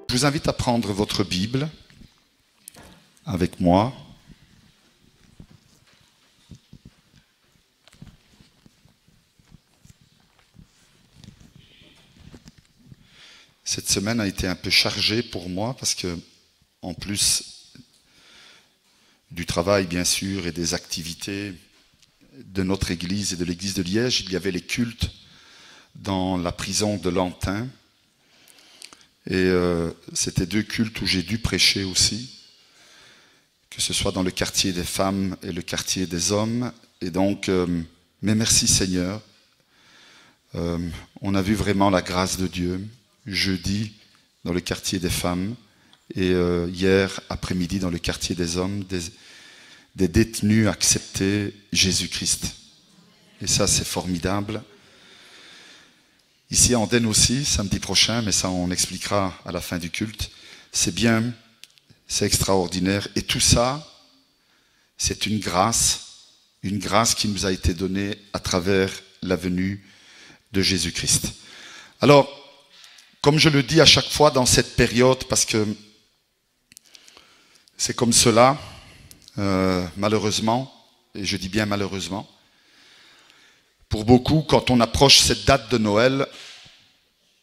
Je vous invite à prendre votre Bible avec moi. Cette semaine a été un peu chargée pour moi parce que, en plus du travail bien sûr et des activités de notre église et de l'église de Liège, il y avait les cultes dans la prison de Lantin. Et c'était 2 cultes où j'ai dû prêcher aussi, que ce soit dans le quartier des femmes et le quartier des hommes. Et donc, mais merci Seigneur, on a vu vraiment la grâce de Dieu, jeudi dans le quartier des femmes et hier après-midi dans le quartier des hommes, des détenus acceptaient Jésus-Christ. Et ça c'est formidable. Ici à Andenne aussi, samedi prochain, mais ça on expliquera à la fin du culte. C'est bien, c'est extraordinaire. Et tout ça, c'est une grâce qui nous a été donnée à travers la venue de Jésus-Christ. Alors, comme je le dis à chaque fois dans cette période, parce que c'est comme cela, malheureusement, et je dis bien malheureusement, pour beaucoup, quand on approche cette date de Noël,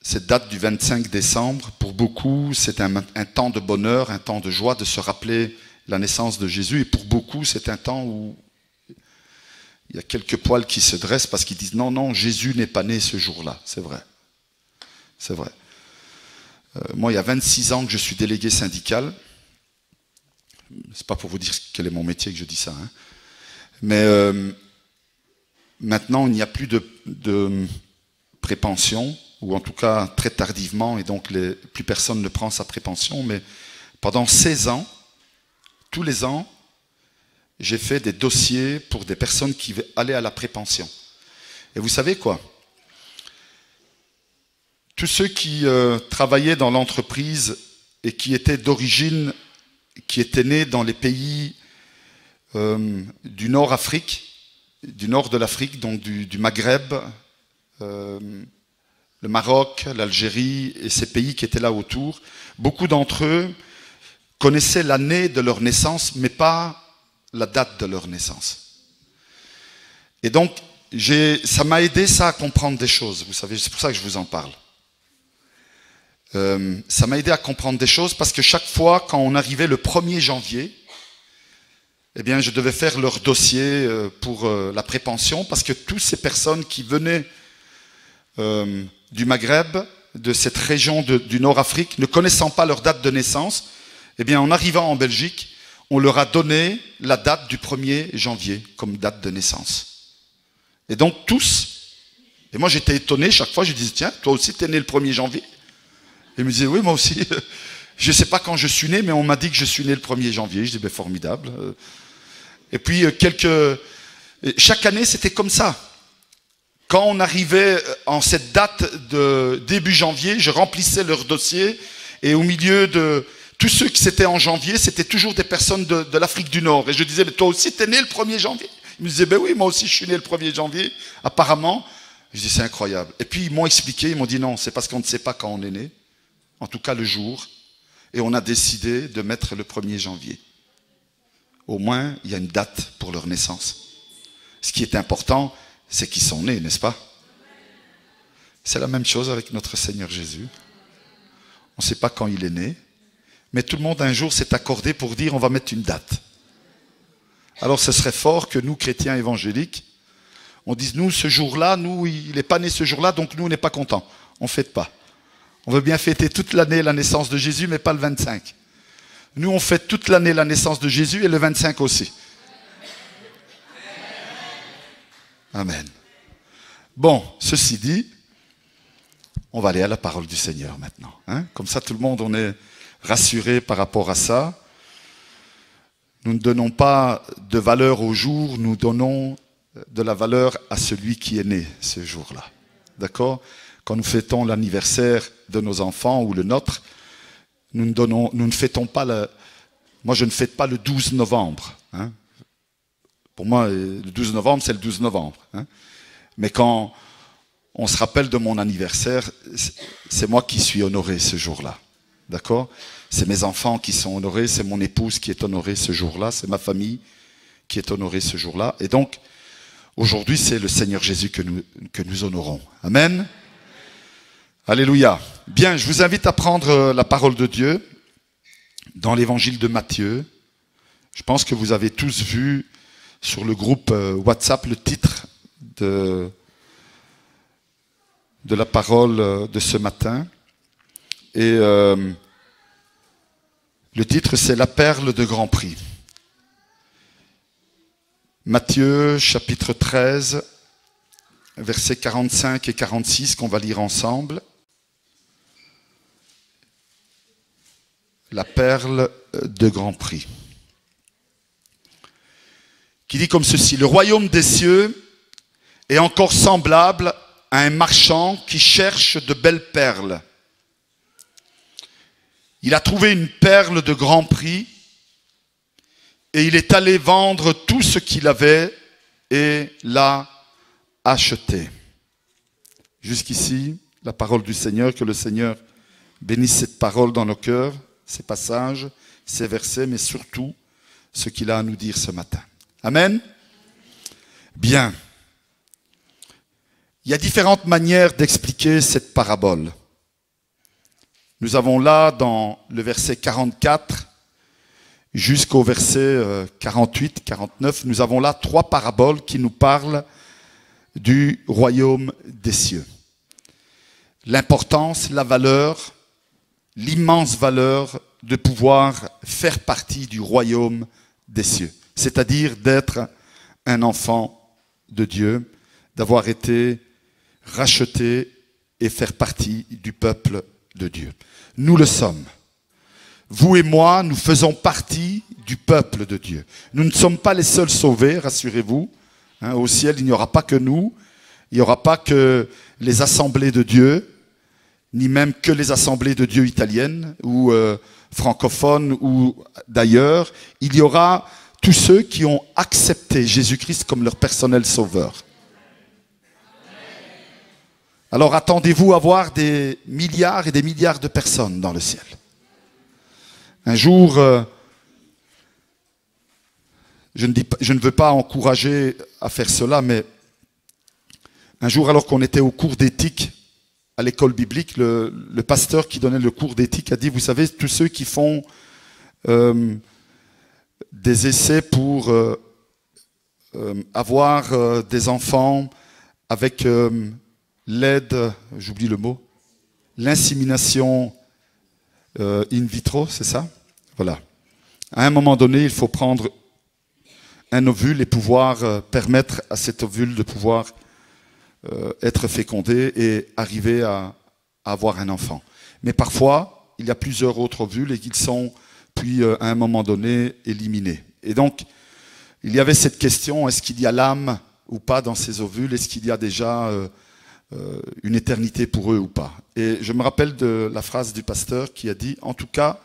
cette date du 25 décembre, pour beaucoup, c'est un temps de bonheur, un temps de joie de se rappeler la naissance de Jésus. Et pour beaucoup, c'est un temps où il y a quelques poils qui se dressent parce qu'ils disent non, non, Jésus n'est pas né ce jour-là. C'est vrai. C'est vrai. Moi, il y a 26 ans que je suis délégué syndical. C'est pas pour vous dire quel est mon métier que je dis ça. Hein. Mais maintenant, il n'y a plus de prépension, ou en tout cas très tardivement, et donc plus personne ne prend sa prépension. Mais pendant 16 ans, tous les ans, j'ai fait des dossiers pour des personnes qui allaient à la prépension. Et vous savez quoi? Tous ceux qui travaillaient dans l'entreprise et qui étaient d'origine, qui étaient nés dans les pays du Nord-Afrique, du nord de l'Afrique, donc du Maghreb, le Maroc, l'Algérie et ces pays qui étaient là autour, beaucoup d'entre eux connaissaient l'année de leur naissance, mais pas la date de leur naissance. Et donc, ça m'a aidé ça à comprendre des choses, vous savez, c'est pour ça que je vous en parle. Ça m'a aidé à comprendre des choses parce que chaque fois, quand on arrivait le 1er janvier, eh bien, je devais faire leur dossier pour la prépension parce que toutes ces personnes qui venaient du Maghreb, de cette région du Nord-Afrique, ne connaissant pas leur date de naissance, eh bien, en arrivant en Belgique, on leur a donné la date du 1er janvier comme date de naissance. Et donc tous, et moi j'étais étonné chaque fois, je disais, tiens, toi aussi t'es né le 1er janvier? Et ils me disaient, oui, moi aussi. Je ne sais pas quand je suis né, mais on m'a dit que je suis né le 1er janvier. Je dis, ben formidable. Et puis, chaque année, c'était comme ça. Quand on arrivait en cette date de début janvier, je remplissais leur dossier. Et au milieu de tous ceux qui étaient en janvier, c'était toujours des personnes de l'Afrique du Nord. Et je disais, mais toi aussi, tu es né le 1er janvier? Ils me disaient, ben oui, moi aussi, je suis né le 1er janvier, apparemment. Je dis, c'est incroyable. Et puis, ils m'ont expliqué, ils m'ont dit, non, c'est parce qu'on ne sait pas quand on est né. En tout cas, le jour. Et on a décidé de mettre le 1er janvier. Au moins, il y a une date pour leur naissance. Ce qui est important, c'est qu'ils sont nés, n'est-ce pas? C'est la même chose avec notre Seigneur Jésus. On ne sait pas quand il est né, mais tout le monde un jour s'est accordé pour dire on va mettre une date. Alors ce serait fort que nous, chrétiens évangéliques, on dise nous, ce jour-là, nous, il n'est pas né ce jour-là, donc nous, on n'est pas contents. On ne fête pas. On veut bien fêter toute l'année la naissance de Jésus, mais pas le 25. Nous, on fête toute l'année la naissance de Jésus et le 25 aussi. Amen. Bon, ceci dit, on va aller à la parole du Seigneur maintenant. Hein? Comme ça, tout le monde, on est rassuré par rapport à ça. Nous ne donnons pas de valeur au jour, nous donnons de la valeur à celui qui est né ce jour-là. D'accord ? Quand nous fêtons l'anniversaire de nos enfants ou le nôtre, nous ne fêtons pas moi je ne fête pas le 12 novembre. Hein. Pour moi, le 12 novembre, c'est le 12 novembre. Hein. Mais quand on se rappelle de mon anniversaire, c'est moi qui suis honoré ce jour-là. D'accord? C'est mes enfants qui sont honorés, c'est mon épouse qui est honorée ce jour-là, c'est ma famille qui est honorée ce jour-là. Et donc, aujourd'hui, c'est le Seigneur Jésus que nous honorons. Amen. Alléluia. Bien, je vous invite à prendre la parole de Dieu dans l'évangile de Matthieu. Je pense que vous avez tous vu sur le groupe WhatsApp le titre de la parole de ce matin. Et le titre, c'est La perle de grand prix. Matthieu, chapitre 13, versets 45 et 46, qu'on va lire ensemble. La perle de grand prix. Qui dit comme ceci: le royaume des cieux est encore semblable à un marchand qui cherche de belles perles. Il a trouvé une perle de grand prix et il est allé vendre tout ce qu'il avait et l'a achetée. Jusqu'ici, la parole du Seigneur. Que le Seigneur bénisse cette parole dans nos cœurs, ces passages, ces versets, mais surtout ce qu'il a à nous dire ce matin. Amen. Bien. Il y a différentes manières d'expliquer cette parabole. Nous avons là, dans le verset 44 jusqu'au verset 48, 49, nous avons là 3 paraboles qui nous parlent du royaume des cieux. L'importance, la valeur, l'immense valeur de pouvoir faire partie du royaume des cieux. C'est-à-dire d'être un enfant de Dieu, d'avoir été racheté et faire partie du peuple de Dieu. Nous le sommes. Vous et moi, nous faisons partie du peuple de Dieu. Nous ne sommes pas les seuls sauvés, rassurez-vous. Hein, au ciel, il n'y aura pas que nous, il n'y aura pas que les assemblées de Dieu, ni même que les assemblées de Dieu italiennes ou francophones ou d'ailleurs. Il y aura tous ceux qui ont accepté Jésus-Christ comme leur personnel sauveur. Alors attendez-vous à voir des milliards et des milliards de personnes dans le ciel. Un jour, je ne veux pas encourager à faire cela, mais un jour, alors qu'on était au cours d'éthique à l'école biblique, le pasteur qui donnait le cours d'éthique a dit, vous savez, tous ceux qui font des essais pour avoir des enfants avec l'aide, j'oublie le mot, l'insémination in vitro, c'est ça? Voilà. À un moment donné, il faut prendre un ovule et pouvoir permettre à cet ovule de pouvoir être fécondé et arriver à avoir un enfant. Mais parfois, il y a plusieurs autres ovules et qu'ils sont, puis à un moment donné, éliminés. Et donc, il y avait cette question, est-ce qu'il y a l'âme ou pas dans ces ovules? Est-ce qu'il y a déjà une éternité pour eux ou pas? Et je me rappelle de la phrase du pasteur qui a dit, en tout cas,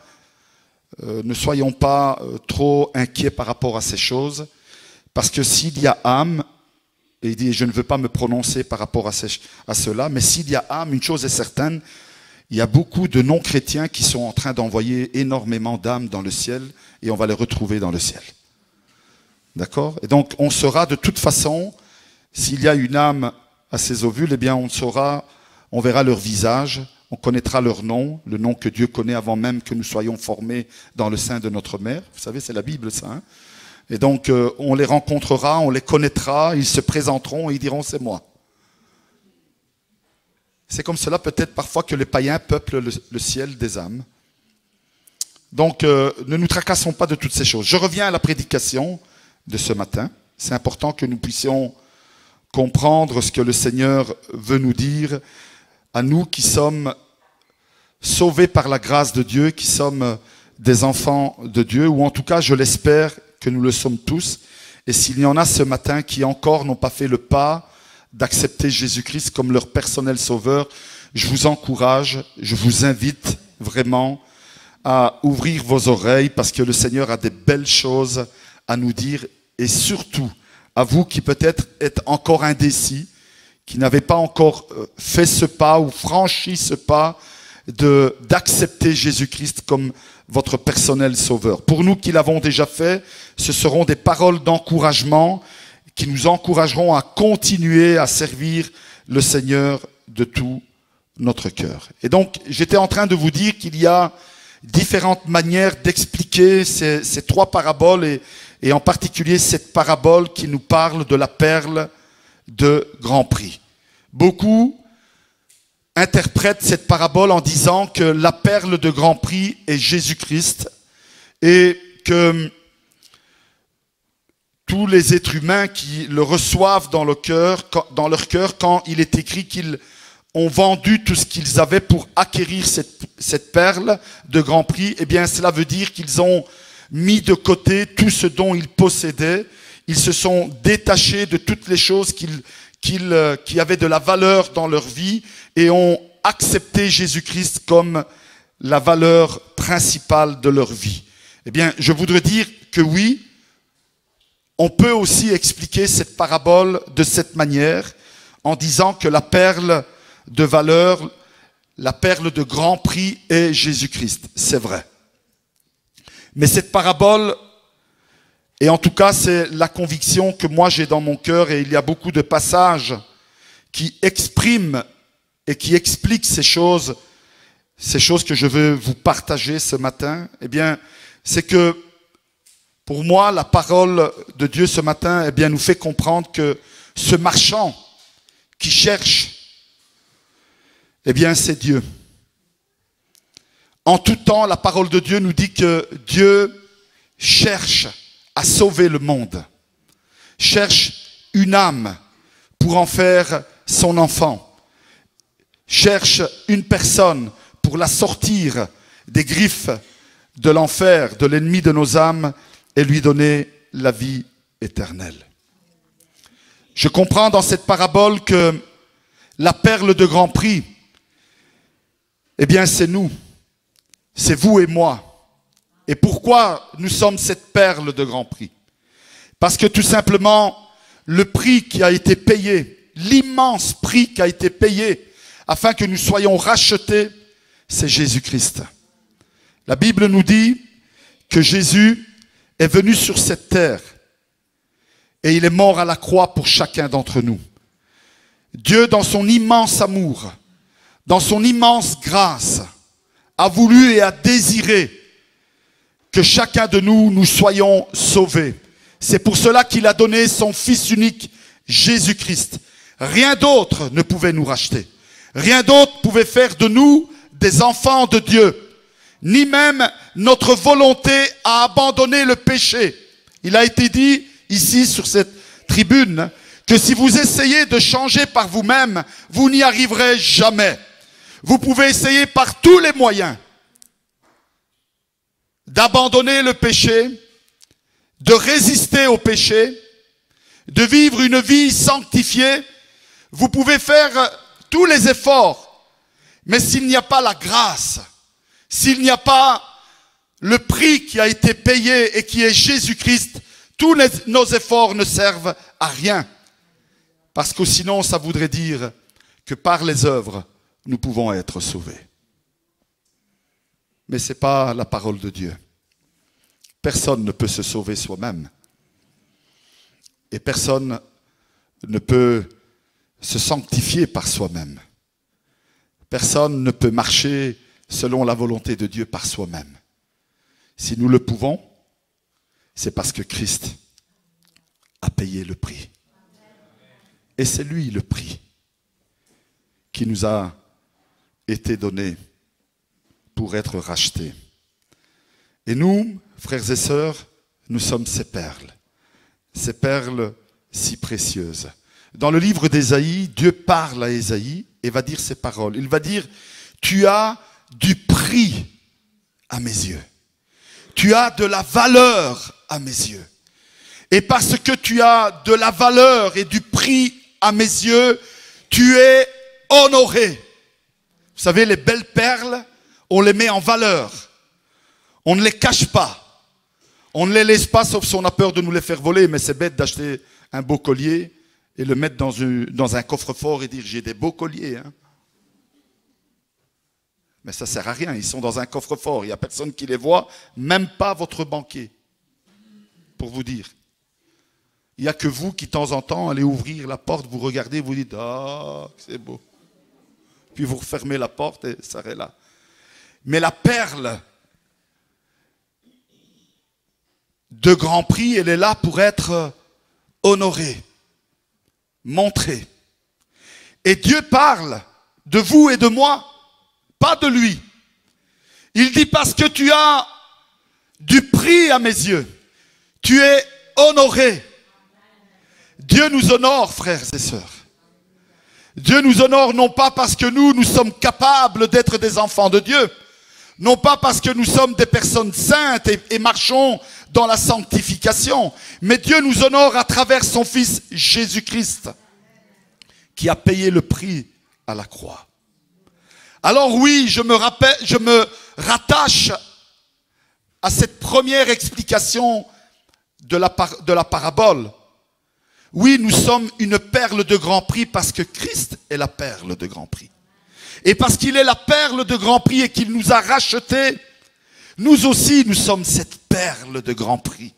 ne soyons pas trop inquiets par rapport à ces choses, parce que s'il y a âme, et il dit, je ne veux pas me prononcer par rapport à cela, mais s'il y a âme, une chose est certaine, il y a beaucoup de non-chrétiens qui sont en train d'envoyer énormément d'âmes dans le ciel, et on va les retrouver dans le ciel. D'accord? Et donc, on saura de toute façon, s'il y a une âme à ces ovules, eh bien, on verra leur visage, on connaîtra leur nom, le nom que Dieu connaît avant même que nous soyons formés dans le sein de notre mère. Vous savez, c'est la Bible, ça. Hein? Et donc, on les rencontrera, on les connaîtra, ils se présenteront et ils diront, c'est moi. C'est comme cela peut-être parfois que les païens peuplent le ciel des âmes. Donc, ne nous tracassons pas de toutes ces choses. Je reviens à la prédication de ce matin. C'est important que nous puissions comprendre ce que le Seigneur veut nous dire à nous qui sommes sauvés par la grâce de Dieu, qui sommes des enfants de Dieu, ou en tout cas, je l'espère, que nous le sommes tous. Et s'il y en a ce matin qui encore n'ont pas fait le pas d'accepter Jésus-Christ comme leur personnel sauveur, je vous encourage, je vous invite vraiment à ouvrir vos oreilles parce que le Seigneur a des belles choses à nous dire, et surtout à vous qui peut-être êtes encore indécis, qui n'avez pas encore fait ce pas ou franchi ce pas d'accepter Jésus-Christ comme votre personnel sauveur. Pour nous qui l'avons déjà fait, ce seront des paroles d'encouragement qui nous encourageront à continuer à servir le Seigneur de tout notre cœur. Et donc, j'étais en train de vous dire qu'il y a différentes manières d'expliquer ces trois paraboles et en particulier cette parabole qui nous parle de la perle de grand prix. Beaucoup interprètent cette parabole en disant que la perle de grand prix est Jésus-Christ et que tous les êtres humains qui le reçoivent dans leur cœur, quand il est écrit qu'ils ont vendu tout ce qu'ils avaient pour acquérir cette perle de grand prix, eh bien cela veut dire qu'ils ont mis de côté tout ce dont ils possédaient. Ils se sont détachés de toutes les choses qui avaient de la valeur dans leur vie et ont accepté Jésus-Christ comme la valeur principale de leur vie. Eh bien, je voudrais dire que oui, on peut aussi expliquer cette parabole de cette manière en disant que la perle de valeur, la perle de grand prix est Jésus-Christ. C'est vrai. Mais cette parabole, et en tout cas c'est la conviction que moi j'ai dans mon cœur, et il y a beaucoup de passages qui expriment et qui expliquent ces choses que je veux vous partager ce matin, eh bien, c'est que pour moi, la parole de Dieu ce matin, eh bien, nous fait comprendre que ce marchand qui cherche, eh bien, c'est Dieu. En tout temps, la parole de Dieu nous dit que Dieu cherche à sauver le monde, cherche une âme pour en faire son enfant, cherche une personne pour la sortir des griffes de l'enfer, de l'ennemi de nos âmes, et lui donner la vie éternelle. Je comprends dans cette parabole que la perle de grand prix, eh bien c'est nous, c'est vous et moi. Et pourquoi nous sommes cette perle de grand prix? Parce que tout simplement, le prix qui a été payé, l'immense prix qui a été payé afin que nous soyons rachetés, c'est Jésus-Christ. La Bible nous dit que Jésus est venu sur cette terre et il est mort à la croix pour chacun d'entre nous. Dieu, dans son immense amour, dans son immense grâce, a voulu et a désiré que chacun de nous soyons sauvés. C'est pour cela qu'il a donné son Fils unique, Jésus-Christ. Rien d'autre ne pouvait nous racheter. Rien d'autre pouvait faire de nous des enfants de Dieu. Ni même notre volonté à abandonner le péché. Il a été dit ici sur cette tribune que si vous essayez de changer par vous-même, vous n'y arriverez jamais. Vous pouvez essayer par tous les moyens d'abandonner le péché, de résister au péché, de vivre une vie sanctifiée. Vous pouvez faire tous les efforts, mais s'il n'y a pas la grâce, s'il n'y a pas le prix qui a été payé et qui est Jésus-Christ, tous nos efforts ne servent à rien. Parce que sinon, ça voudrait dire que par les œuvres, nous pouvons être sauvés. Mais ce n'est pas la parole de Dieu. Personne ne peut se sauver soi-même. Et personne ne peut se sanctifier par soi-même. Personne ne peut marcher selon la volonté de Dieu par soi-même. Si nous le pouvons, c'est parce que Christ a payé le prix. Et c'est lui le prix qui nous a été donné pour être rachetés. Et nous, frères et sœurs, nous sommes ces perles si précieuses. Dans le livre d'Ésaïe, Dieu parle à Ésaïe et va dire ces paroles. Il va dire, tu as du prix à mes yeux. Tu as de la valeur à mes yeux. Et parce que tu as de la valeur et du prix à mes yeux, tu es honoré. Vous savez, les belles perles, on les met en valeur. On ne les cache pas. On ne les laisse pas, sauf si on a peur de nous les faire voler. Mais c'est bête d'acheter un beau collier et le mettre dans un coffre-fort et dire j'ai des beaux colliers. Hein. Mais ça ne sert à rien, ils sont dans un coffre-fort. Il n'y a personne qui les voit, même pas votre banquier, pour vous dire. Il n'y a que vous qui, de temps en temps, allez ouvrir la porte, vous regardez, vous dites « Ah, c'est beau ». Puis vous refermez la porte et ça est là. Mais la perle de grand prix, elle est là pour être honorée, montrée. Et Dieu parle de vous et de moi, pas de lui. Il dit parce que tu as du prix à mes yeux. Tu es honoré. Dieu nous honore, frères et sœurs. Dieu nous honore non pas parce que nous sommes capables d'être des enfants de Dieu, non pas parce que nous sommes des personnes saintes et marchons dans la sanctification, mais Dieu nous honore à travers son Fils Jésus-Christ, qui a payé le prix à la croix. Alors oui, je me rattache à cette première explication de la parabole. Oui, nous sommes une perle de grand prix parce que Christ est la perle de grand prix. Et parce qu'il est la perle de grand prix et qu'il nous a rachetés, nous aussi, nous sommes cette perle de grand prix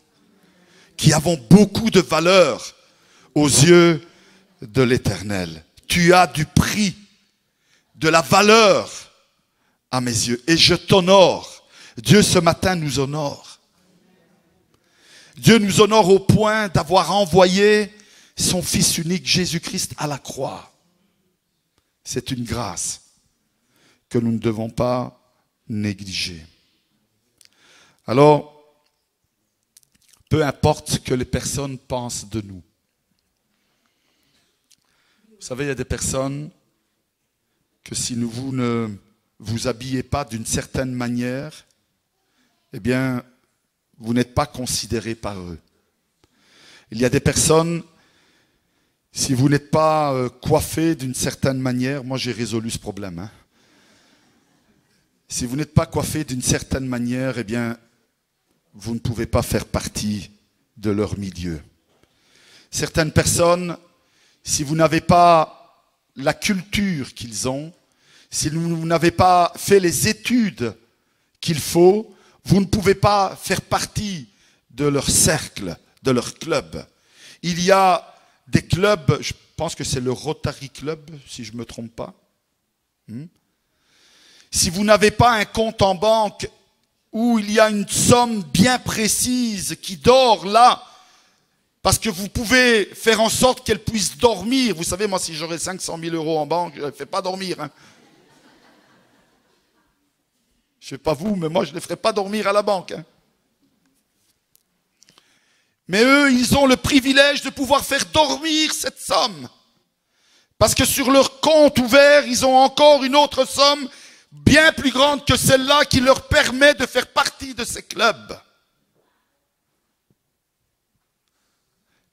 qui avons beaucoup de valeur aux yeux de l'Éternel. Tu as du prix, de la valeur à mes yeux et je t'honore. Dieu ce matin nous honore. Dieu nous honore au point d'avoir envoyé son Fils unique Jésus-Christ à la croix. C'est une grâce que nous ne devons pas négliger. Alors, peu importe ce que les personnes pensent de nous. Vous savez, il y a des personnes que si vous ne vous habillez pas d'une certaine manière, eh bien, vous n'êtes pas considéré par eux. Il y a des personnes, si vous n'êtes pas coiffé d'une certaine manière, moi j'ai résolu ce problème. Hein. Si vous n'êtes pas coiffé d'une certaine manière, eh bien, vous ne pouvez pas faire partie de leur milieu. Certaines personnes, si vous n'avez pas la culture qu'ils ont, si vous n'avez pas fait les études qu'il faut, vous ne pouvez pas faire partie de leur cercle, de leur club. Il y a des clubs, je pense que c'est le Rotary Club, si je ne me trompe pas. Si vous n'avez pas un compte en banque où il y a une somme bien précise qui dort là, parce que vous pouvez faire en sorte qu'elle puisse dormir. Vous savez, moi, si j'aurais 500 000 € en banque, je ne les fais pas dormir. Hein. Je ne sais pas vous, mais moi, je ne les ferai pas dormir à la banque. Hein. Mais eux, ils ont le privilège de pouvoir faire dormir cette somme. Parce que sur leur compte ouvert, ils ont encore une autre somme bien plus grande que celle-là qui leur permet de faire partie de ces clubs.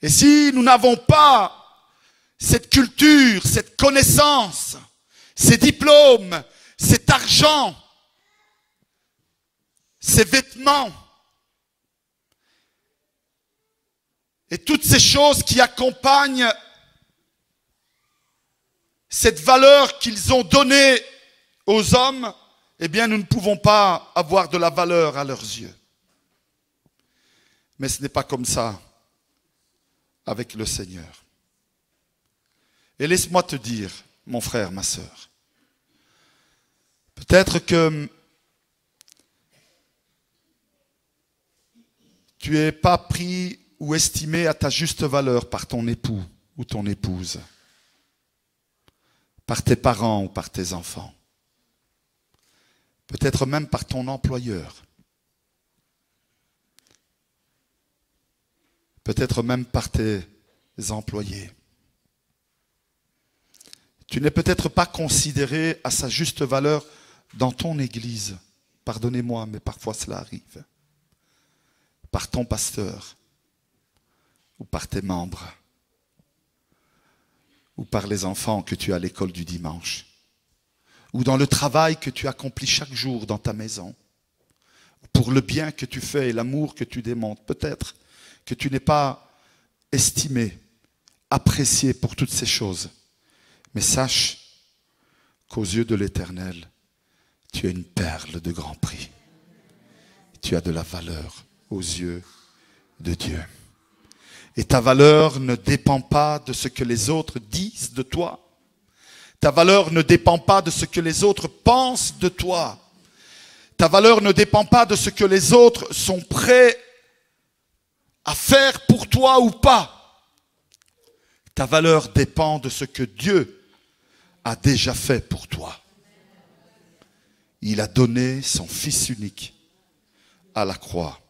Et si nous n'avons pas cette culture, cette connaissance, ces diplômes, cet argent, ces vêtements, et toutes ces choses qui accompagnent cette valeur qu'ils ont donnée aux hommes, eh bien nous ne pouvons pas avoir de la valeur à leurs yeux. Mais ce n'est pas comme ça avec le Seigneur. Et laisse-moi te dire, mon frère, ma sœur, peut-être que tu n'es pas pris ou estimé à ta juste valeur par ton époux ou ton épouse, par tes parents ou par tes enfants, peut-être même par ton employeur, peut-être même par tes employés. Tu n'es peut-être pas considéré à sa juste valeur dans ton église. Pardonnez-moi, mais parfois cela arrive. Par ton pasteur, ou par tes membres, ou par les enfants que tu as à l'école du dimanche, ou dans le travail que tu accomplis chaque jour dans ta maison, pour le bien que tu fais et l'amour que tu démontres. Peut-être que tu n'es pas estimé, apprécié pour toutes ces choses. Mais sache qu'aux yeux de l'Éternel, tu es une perle de grand prix. Tu as de la valeur aux yeux de Dieu. Et ta valeur ne dépend pas de ce que les autres disent de toi. Ta valeur ne dépend pas de ce que les autres pensent de toi. Ta valeur ne dépend pas de ce que les autres sont prêts à faire pour toi ou pas. Ta valeur dépend de ce que Dieu a déjà fait pour toi. Il a donné son Fils unique à la croix.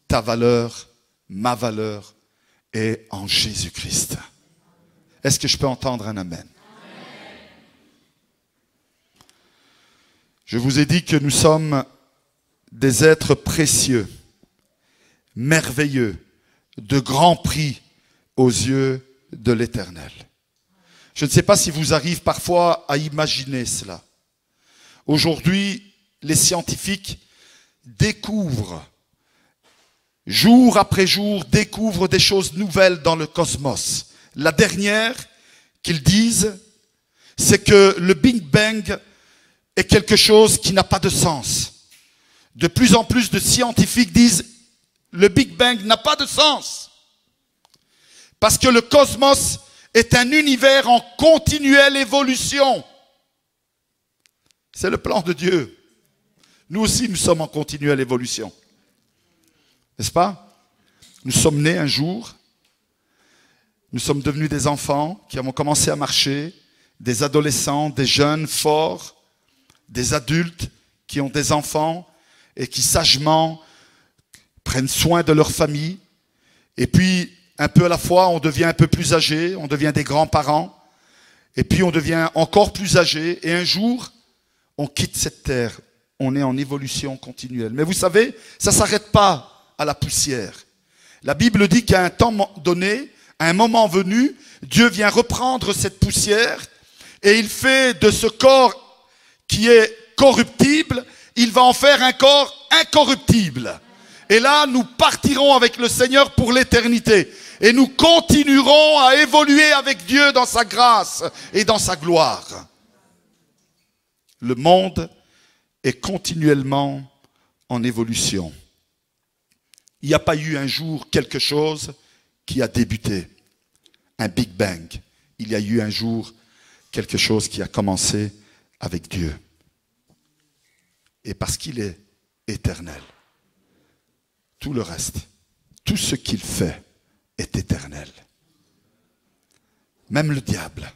Ta valeur, ma valeur est en Jésus-Christ. Est-ce que je peux entendre un amen? Je vous ai dit que nous sommes des êtres précieux, merveilleux, de grand prix aux yeux de l'Éternel. Je ne sais pas si vous arrivez parfois à imaginer cela. Aujourd'hui, les scientifiques découvrent, jour après jour, découvrent des choses nouvelles dans le cosmos. La dernière qu'ils disent, c'est que le Big Bang est quelque chose qui n'a pas de sens. De plus en plus de scientifiques disent le Big Bang n'a pas de sens. Parce que le cosmos est un univers en continuelle évolution. C'est le plan de Dieu. Nous aussi, nous sommes en continuelle évolution. N'est-ce pas? Nous sommes nés un jour. Nous sommes devenus des enfants qui avons commencé à marcher, des adolescents, des jeunes forts, des adultes qui ont des enfants et qui sagement prennent soin de leur famille. Et puis, un peu à la fois, on devient un peu plus âgé, on devient des grands-parents. Et puis, on devient encore plus âgé. Et un jour, on quitte cette terre. On est en évolution continuelle. Mais vous savez, ça ne s'arrête pas à la poussière. La Bible dit qu'à un temps donné, à un moment venu, Dieu vient reprendre cette poussière et il fait de ce corps qui est corruptible, il va en faire un corps incorruptible. Et là, nous partirons avec le Seigneur pour l'éternité. Et nous continuerons à évoluer avec Dieu dans sa grâce et dans sa gloire. Le monde est continuellement en évolution. Il n'y a pas eu un jour quelque chose qui a débuté. Un Big Bang. Il y a eu un jour quelque chose qui a commencé avec Dieu. Et parce qu'il est éternel, tout le reste, tout ce qu'il fait est éternel. Même le diable.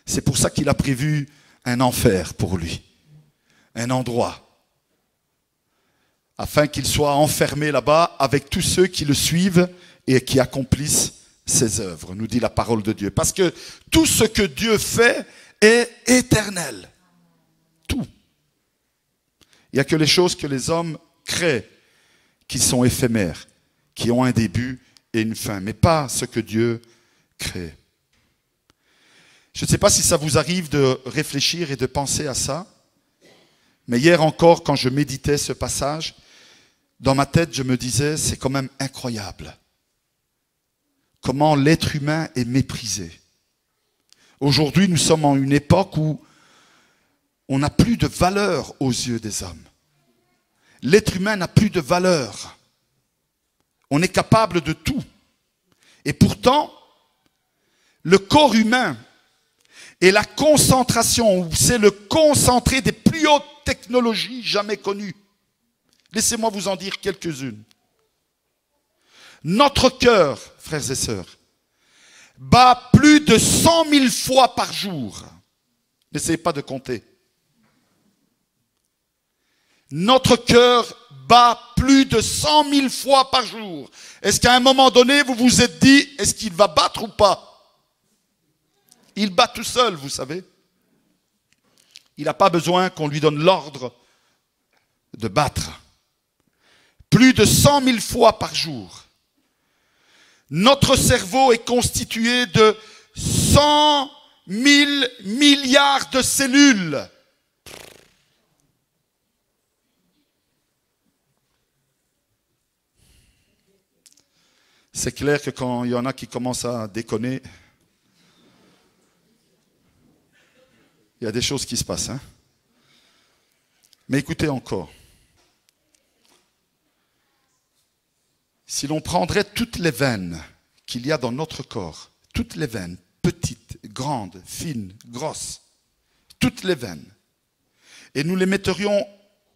C'est pour ça qu'il a prévu un enfer pour lui, un endroit, afin qu'il soit enfermé là-bas avec tous ceux qui le suivent et qui accomplissent ses œuvres, nous dit la parole de Dieu. Parce que tout ce que Dieu fait est éternel. Tout. Il n'y a que les choses que les hommes créent qui sont éphémères, qui ont un début et une fin, mais pas ce que Dieu crée. Je ne sais pas si ça vous arrive de réfléchir et de penser à ça, mais hier encore, quand je méditais ce passage, dans ma tête, je me disais, c'est quand même incroyable. Comment l'être humain est méprisé. Aujourd'hui, nous sommes en une époque où on n'a plus de valeur aux yeux des hommes. L'être humain n'a plus de valeur. On est capable de tout. Et pourtant, le corps humain est la concentration, ou c'est le concentré des plus hautes technologies jamais connues. Laissez-moi vous en dire quelques-unes. Notre cœur, frères et sœurs, bat plus de 100 000 fois par jour. N'essayez pas de compter. Notre cœur bat plus de 100 000 fois par jour. Est-ce qu'à un moment donné, vous vous êtes dit, est-ce qu'il va battre ou pas? Il bat tout seul, vous savez. Il n'a pas besoin qu'on lui donne l'ordre de battre. Plus de 100 000 fois par jour. Notre cerveau est constitué de 100 000 milliards de cellules. c'est clair que quand il y en a qui commencent à déconner, il y a des choses qui se passent. Hein? Mais écoutez encore. Si l'on prendrait toutes les veines qu'il y a dans notre corps, toutes les veines, petites, grandes, fines, grosses, toutes les veines, et nous les metterions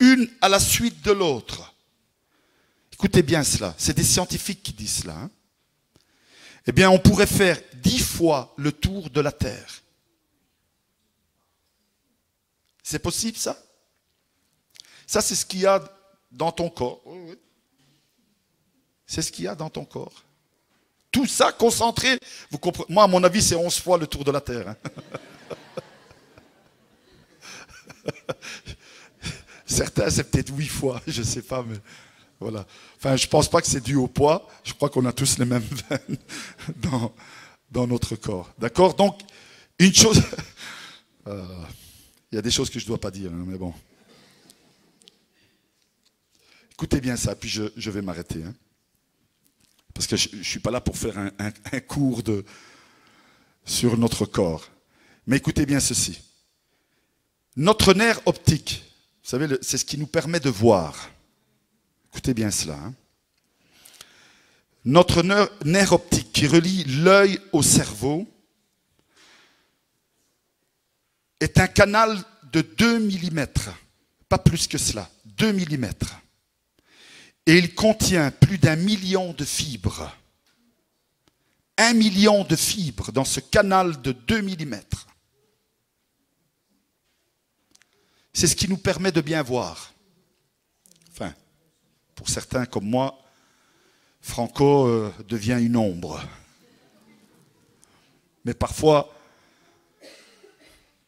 une à la suite de l'autre. Écoutez bien cela, c'est des scientifiques qui disent cela. Hein? Eh bien, on pourrait faire 10 fois le tour de la Terre. C'est possible, ça? Ça, c'est ce qu'il y a dans ton corps. Oui, oui. C'est ce qu'il y a dans ton corps. Tout ça concentré, vous comprenez? Moi, à mon avis, c'est 11 fois le tour de la Terre. Hein? Certains, c'est peut-être 8 fois, je ne sais pas, mais voilà. Enfin, je ne pense pas que c'est dû au poids. Je crois qu'on a tous les mêmes veines dans notre corps. D'accord? Donc, une chose... Il y a des choses que je ne dois pas dire, hein, mais bon. Écoutez bien ça, puis je vais m'arrêter. Hein. Parce que je ne suis pas là pour faire un cours sur notre corps. Mais écoutez bien ceci. Notre nerf optique, vous savez, c'est ce qui nous permet de voir. Écoutez bien cela. Hein. Notre nerf optique qui relie l'œil au cerveau est un canal de 2 mm, pas plus que cela, 2 mm. Et il contient plus d'1 million de fibres. 1 million de fibres dans ce canal de 2 mm. C'est ce qui nous permet de bien voir. Enfin, pour certains comme moi, Franco devient une ombre. Mais parfois,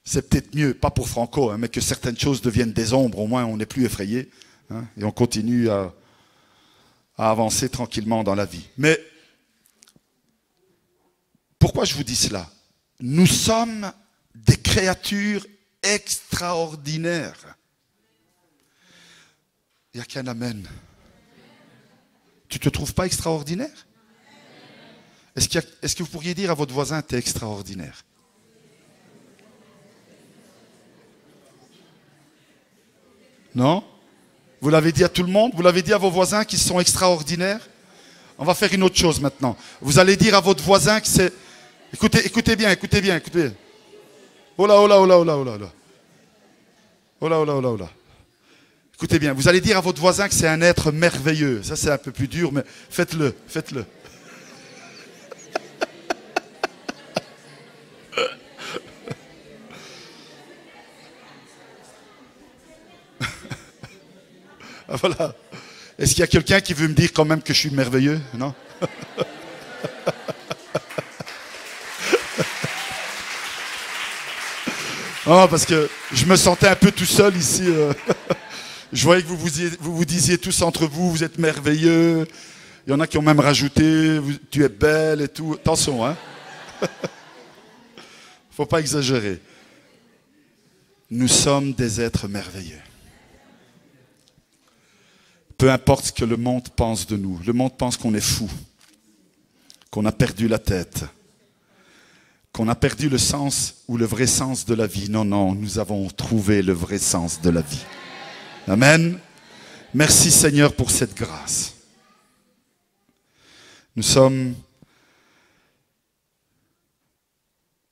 c'est peut-être mieux, pas pour Franco, hein, mais que certaines choses deviennent des ombres, au moins on n'est plus effrayé, hein, et on continue à avancer tranquillement dans la vie. Mais pourquoi je vous dis cela? Nous sommes des créatures extraordinaires. Il n'y a qu'un amen. Tu ne te trouves pas extraordinaire? Est-ce que vous pourriez dire à votre voisin, tu es extraordinaire? Non? Vous l'avez dit à tout le monde? Vous l'avez dit à vos voisins qui sont extraordinaires? On va faire une autre chose maintenant. Vous allez dire à votre voisin que c'est... Écoutez bien, écoutez bien, écoutez bien. Oh là, oh là, oh là, oh là, oh là, oh là. Oh là, oh là, oh là, oh là. Écoutez bien, vous allez dire à votre voisin que c'est un être merveilleux. Ça, c'est un peu plus dur, mais faites-le, faites-le. Voilà. Est-ce qu'il y a quelqu'un qui veut me dire quand même que je suis merveilleux? Non? Non, parce que je me sentais un peu tout seul ici. Je voyais que vous disiez tous entre vous, vous êtes merveilleux. Il y en a qui ont même rajouté, tu es belle et tout. Attention, hein. Faut pas exagérer. Nous sommes des êtres merveilleux. Peu importe ce que le monde pense de nous. Le monde pense qu'on est fou, qu'on a perdu la tête, qu'on a perdu le sens ou le vrai sens de la vie. Non, non, nous avons trouvé le vrai sens de la vie. Amen. Merci Seigneur pour cette grâce. Nous sommes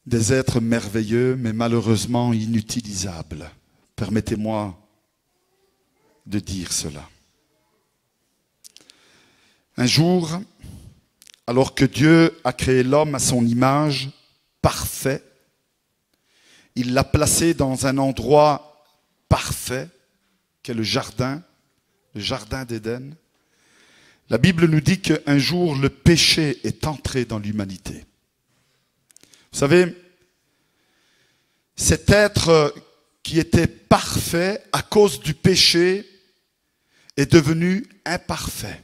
des êtres merveilleux, mais malheureusement inutilisables. Permettez-moi de dire cela. Un jour, alors que Dieu a créé l'homme à son image, parfait, il l'a placé dans un endroit parfait, qu'est le jardin d'Éden. La Bible nous dit qu'un jour, le péché est entré dans l'humanité. Vous savez, cet être qui était parfait à cause du péché est devenu imparfait.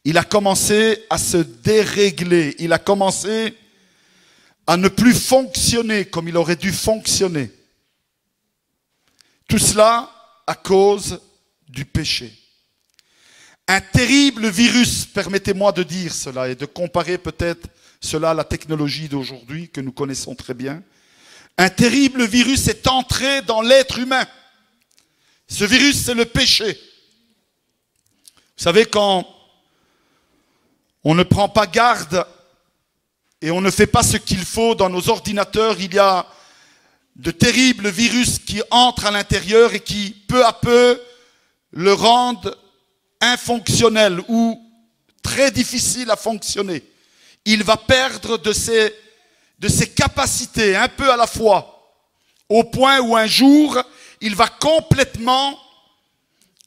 Il a commencé à se dérégler. Il a commencé à ne plus fonctionner comme il aurait dû fonctionner. Tout cela à cause du péché. Un terrible virus, permettez-moi de dire cela et de comparer peut-être cela à la technologie d'aujourd'hui que nous connaissons très bien. Un terrible virus est entré dans l'être humain. Ce virus, c'est le péché. Vous savez, quand on ne prend pas garde et on ne fait pas ce qu'il faut dans nos ordinateurs, il y a de terribles virus qui entrent à l'intérieur et qui, peu à peu, le rendent infonctionnel ou très difficile à fonctionner. Il va perdre de ses capacités un peu à la fois, au point où un jour, il va complètement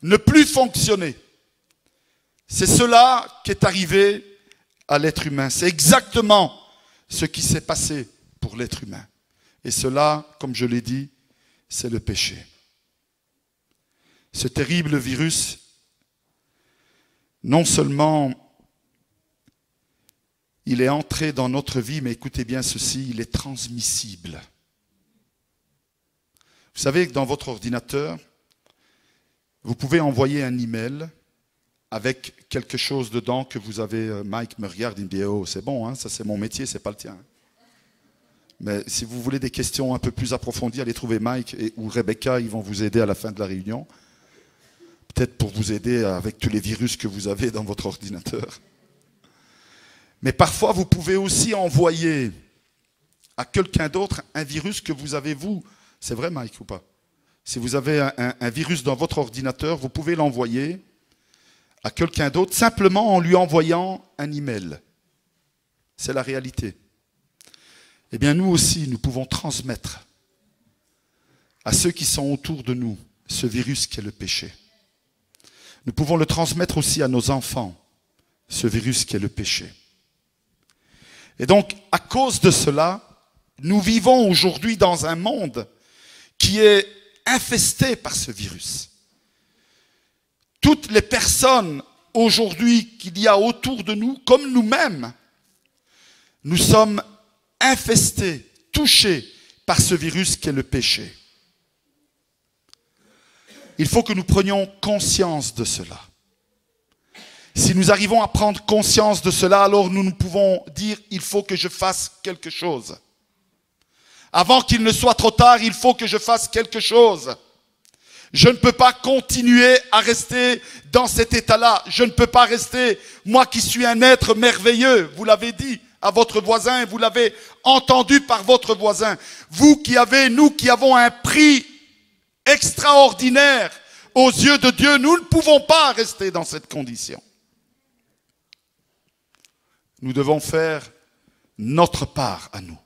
ne plus fonctionner. C'est cela qui est arrivé à l'être humain. C'est exactement ce qui s'est passé pour l'être humain. Et cela, comme je l'ai dit, c'est le péché. Ce terrible virus, non seulement il est entré dans notre vie, mais écoutez bien ceci, il est transmissible. Vous savez que dans votre ordinateur, vous pouvez envoyer un email avec quelque chose dedans que vous avez. Mike me regarde, il me dit « Oh, c'est bon, hein, ça c'est mon métier, c'est pas le tien. » Mais si vous voulez des questions un peu plus approfondies, allez trouver Mike ou Rebecca, ils vont vous aider à la fin de la réunion. Peut-être pour vous aider avec tous les virus que vous avez dans votre ordinateur. Mais parfois, vous pouvez aussi envoyer à quelqu'un d'autre un virus que vous avez vous. C'est vrai, Mike, ou pas? Si vous avez un virus dans votre ordinateur, vous pouvez l'envoyer à quelqu'un d'autre simplement en lui envoyant un email. C'est la réalité. Eh bien, nous aussi, nous pouvons transmettre à ceux qui sont autour de nous ce virus qui est le péché. Nous pouvons le transmettre aussi à nos enfants, ce virus qui est le péché. Et donc, à cause de cela, nous vivons aujourd'hui dans un monde qui est infesté par ce virus. Toutes les personnes aujourd'hui qu'il y a autour de nous, comme nous-mêmes, nous sommes infestés, touchés par ce virus qui est le péché. Il faut que nous prenions conscience de cela. Si nous arrivons à prendre conscience de cela, alors nous pouvons dire « il faut que je fasse quelque chose ». Avant qu'il ne soit trop tard, il faut que je fasse quelque chose. Je ne peux pas continuer à rester dans cet état-là. Je ne peux pas rester, moi qui suis un être merveilleux, vous l'avez dit à votre voisin et vous l'avez entendu par votre voisin. Vous qui avez, nous qui avons un prix extraordinaire aux yeux de Dieu, nous ne pouvons pas rester dans cette condition. Nous devons faire notre part à nous.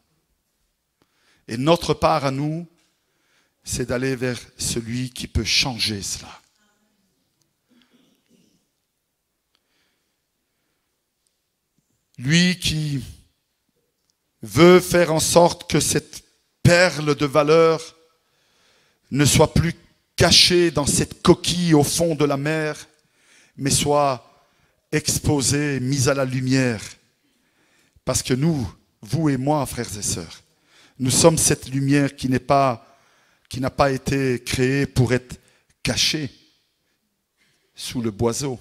Et notre part à nous, c'est d'aller vers celui qui peut changer cela. Lui qui veut faire en sorte que cette perle de valeur ne soit plus cachée dans cette coquille au fond de la mer, mais soit exposée, mise à la lumière. Parce que nous, vous et moi, frères et sœurs, nous sommes cette lumière qui n'a pas été créée pour être cachée sous le boiseau,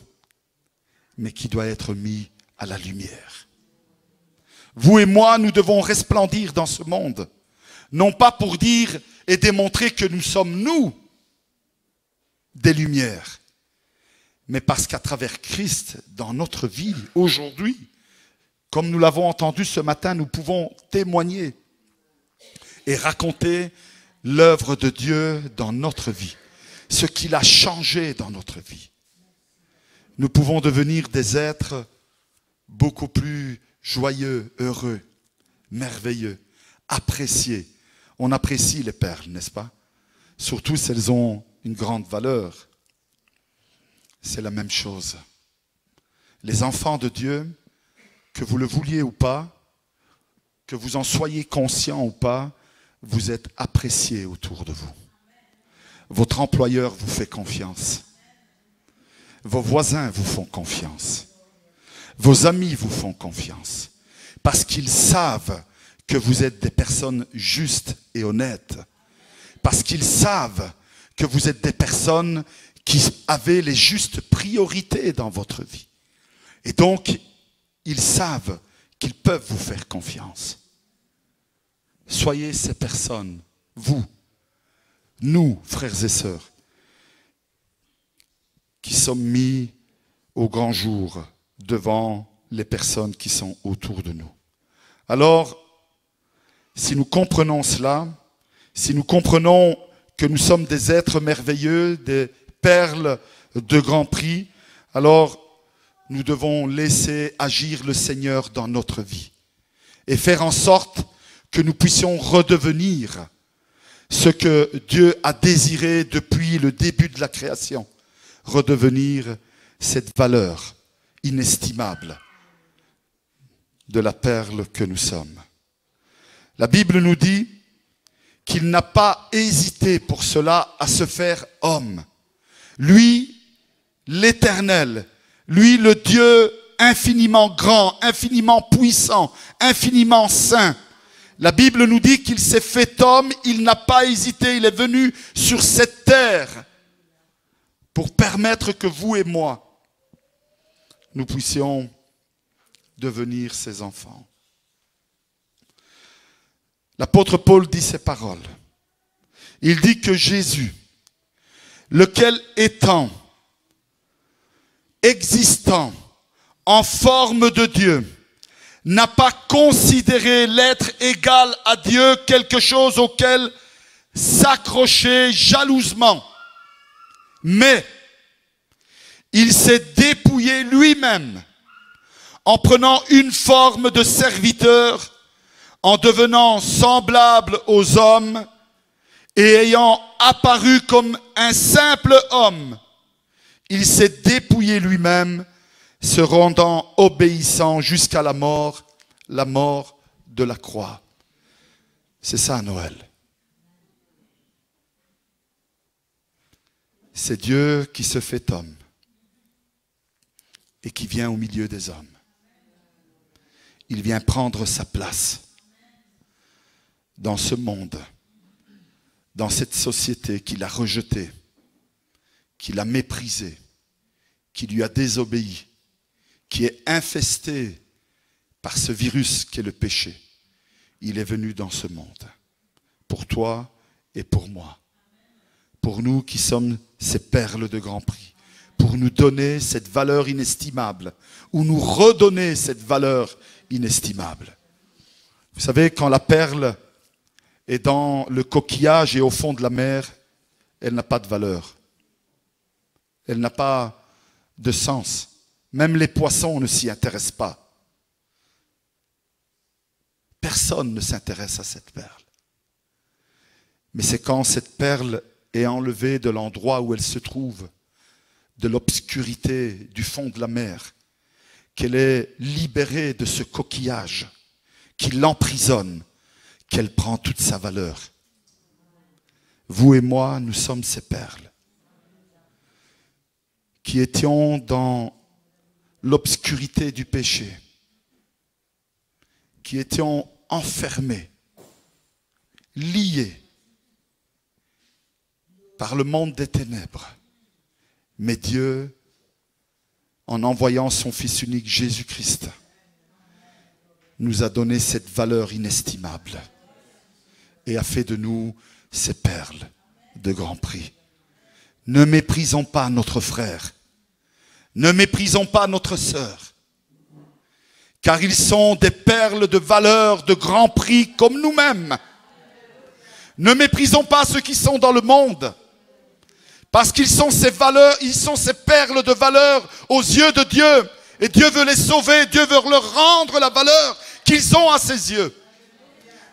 mais qui doit être mise à la lumière. Vous et moi, nous devons resplendir dans ce monde, non pas pour dire et démontrer que nous sommes, nous, des lumières, mais parce qu'à travers Christ, dans notre vie, aujourd'hui, comme nous l'avons entendu ce matin, nous pouvons témoigner et raconter l'œuvre de Dieu dans notre vie, ce qu'il a changé dans notre vie. Nous pouvons devenir des êtres beaucoup plus joyeux, heureux, merveilleux, appréciés. On apprécie les perles, n'est-ce pas? Surtout si elles ont une grande valeur. C'est la même chose. Les enfants de Dieu, que vous le vouliez ou pas, que vous en soyez conscient ou pas, vous êtes appréciés autour de vous. Votre employeur vous fait confiance. Vos voisins vous font confiance. Vos amis vous font confiance. Parce qu'ils savent que vous êtes des personnes justes et honnêtes. Parce qu'ils savent que vous êtes des personnes qui avez les justes priorités dans votre vie. Et donc, ils savent qu'ils peuvent vous faire confiance. Soyez ces personnes, vous, nous, frères et sœurs, qui sommes mis au grand jour devant les personnes qui sont autour de nous. Alors, si nous comprenons cela, si nous comprenons que nous sommes des êtres merveilleux, des perles de grand prix, alors nous devons laisser agir le Seigneur dans notre vie et faire en sorte que nous puissions redevenir ce que Dieu a désiré depuis le début de la création, redevenir cette valeur inestimable de la perle que nous sommes. La Bible nous dit qu'il n'a pas hésité pour cela à se faire homme. Lui, l'Éternel, lui le Dieu infiniment grand, infiniment puissant, infiniment saint. La Bible nous dit qu'il s'est fait homme, il n'a pas hésité, il est venu sur cette terre pour permettre que vous et moi, nous puissions devenir ses enfants. L'apôtre Paul dit ces paroles. Il dit que Jésus, lequel étant existant en forme de Dieu, n'a pas considéré l'être égal à Dieu quelque chose auquel s'accrocher jalousement, mais il s'est dépouillé lui-même en prenant une forme de serviteur, en devenant semblable aux hommes et ayant apparu comme un simple homme. Il s'est dépouillé lui-même, se rendant obéissant jusqu'à la mort de la croix. C'est ça Noël. C'est Dieu qui se fait homme et qui vient au milieu des hommes. Il vient prendre sa place dans ce monde, dans cette société qu'il a rejetée, qu'il a méprisée, qui lui a désobéi, qui est infestée par ce virus qu'est le péché. Il est venu dans ce monde, pour toi et pour moi, pour nous qui sommes ces perles de grand prix, pour nous donner cette valeur inestimable, ou nous redonner cette valeur inestimable. Vous savez, quand la perle est dans le coquillage et au fond de la mer, elle n'a pas de valeur. Elle n'a pas de sens. Même les poissons ne s'y intéressent pas. Personne ne s'intéresse à cette perle. Mais c'est quand cette perle est enlevée de l'endroit où elle se trouve, de l'obscurité du fond de la mer, qu'elle est libérée de ce coquillage qui l'emprisonne, qu'elle prend toute sa valeur. Vous et moi, nous sommes ces perles qui étions dans l'obscurité du péché, qui étions enfermés, liés par le monde des ténèbres. Mais Dieu, en envoyant son Fils unique Jésus-Christ, nous a donné cette valeur inestimable et a fait de nous ces perles de grand prix. Ne méprisons pas notre frère, ne méprisons pas notre sœur, car ils sont des perles de valeur de grand prix comme nous-mêmes. Ne méprisons pas ceux qui sont dans le monde, parce qu'ils sont ces valeurs, ils sont ces perles de valeur aux yeux de Dieu. Et Dieu veut les sauver, Dieu veut leur rendre la valeur qu'ils ont à ses yeux.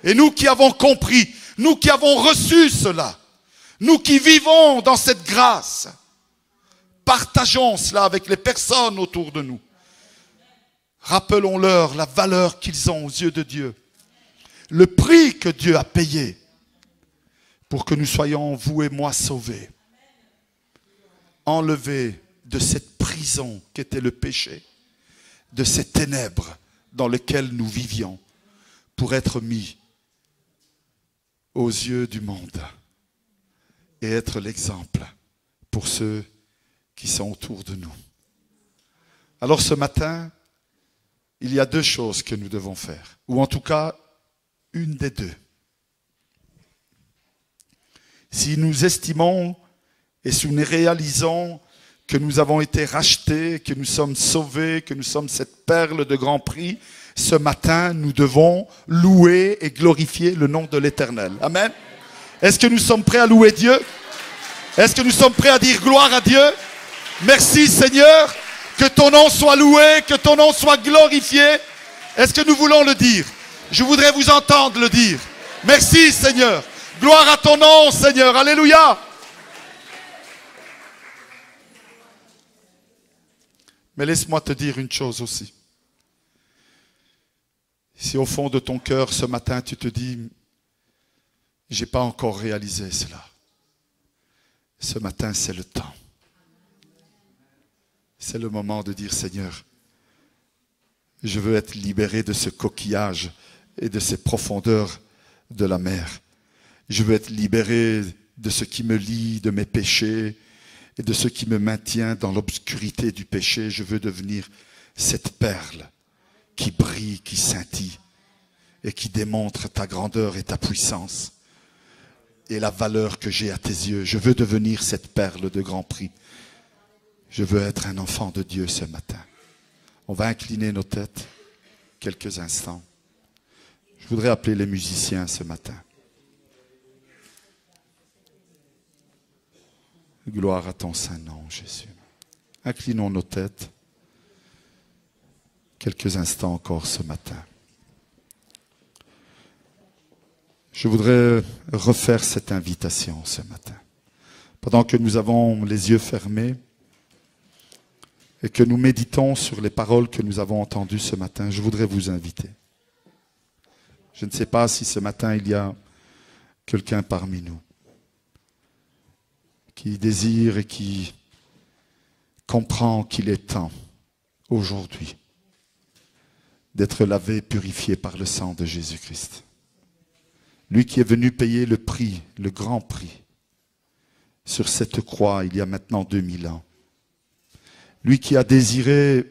Et nous qui avons compris, nous qui avons reçu cela, nous qui vivons dans cette grâce, partageons cela avec les personnes autour de nous. Rappelons-leur la valeur qu'ils ont aux yeux de Dieu, le prix que Dieu a payé pour que nous soyons, vous et moi, sauvés, enlevés de cette prison qu'était le péché, de ces ténèbres dans lesquelles nous vivions, pour être mis aux yeux du monde et être l'exemple pour ceux qui sont autour de nous. Alors ce matin, il y a deux choses que nous devons faire, ou en tout cas, une des deux. Si nous estimons et si nous réalisons que nous avons été rachetés, que nous sommes sauvés, que nous sommes cette perle de grand prix, ce matin, nous devons louer et glorifier le nom de l'Éternel. Amen. Est-ce que nous sommes prêts à louer Dieu? Est-ce que nous sommes prêts à dire gloire à Dieu? Merci Seigneur, que ton nom soit loué, que ton nom soit glorifié. Est-ce que nous voulons le dire? Je voudrais vous entendre le dire. Merci Seigneur. Gloire à ton nom Seigneur. Alléluia. Mais laisse-moi te dire une chose aussi. Si au fond de ton cœur ce matin tu te dis, j'ai pas encore réalisé cela. Ce matin c'est le temps. C'est le moment de dire, Seigneur, je veux être libéré de ce coquillage et de ces profondeurs de la mer. Je veux être libéré de ce qui me lie, de mes péchés et de ce qui me maintient dans l'obscurité du péché. Je veux devenir cette perle qui brille, qui scintille et qui démontre ta grandeur et ta puissance et la valeur que j'ai à tes yeux. Je veux devenir cette perle de grand prix. Je veux être un enfant de Dieu ce matin. On va incliner nos têtes quelques instants. Je voudrais appeler les musiciens ce matin. Gloire à ton saint nom, Jésus. Inclinons nos têtes quelques instants encore ce matin. Je voudrais refaire cette invitation ce matin. Pendant que nous avons les yeux fermés, et que nous méditons sur les paroles que nous avons entendues ce matin, je voudrais vous inviter. Je ne sais pas si ce matin il y a quelqu'un parmi nous qui désire et qui comprend qu'il est temps, aujourd'hui, d'être lavé, purifié par le sang de Jésus-Christ. Lui qui est venu payer le prix, le grand prix, sur cette croix il y a maintenant 2000 ans. Lui qui a désiré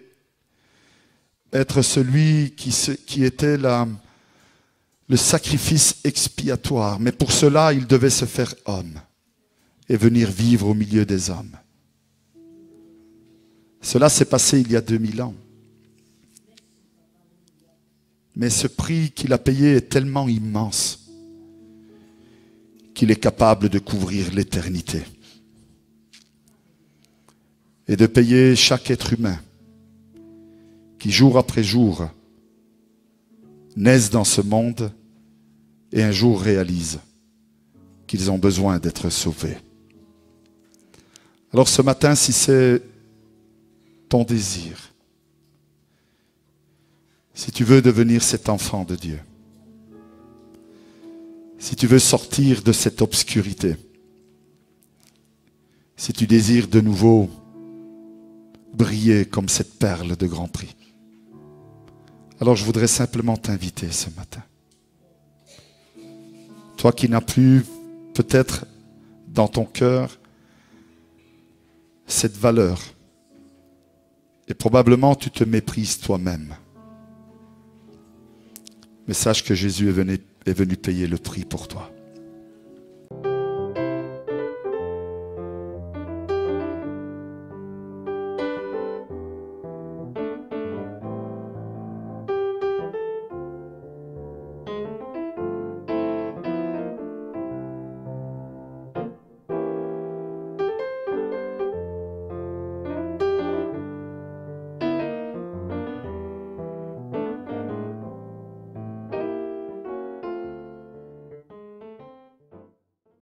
être celui qui était le sacrifice expiatoire. Mais pour cela, il devait se faire homme et venir vivre au milieu des hommes. Cela s'est passé il y a 2000 ans. Mais ce prix qu'il a payé est tellement immense qu'il est capable de couvrir l'éternité. Et de payer chaque être humain qui jour après jour naissent dans ce monde et un jour réalisent qu'ils ont besoin d'être sauvés. Alors ce matin, si c'est ton désir, si tu veux devenir cet enfant de Dieu, si tu veux sortir de cette obscurité, si tu désires de nouveau briller comme cette perle de grand prix, alors je voudrais simplement t'inviter ce matin. Toi qui n'as plus peut-être dans ton cœur cette valeur, et probablement tu te méprises toi-même. Mais sache que Jésus est venu payer le prix pour toi.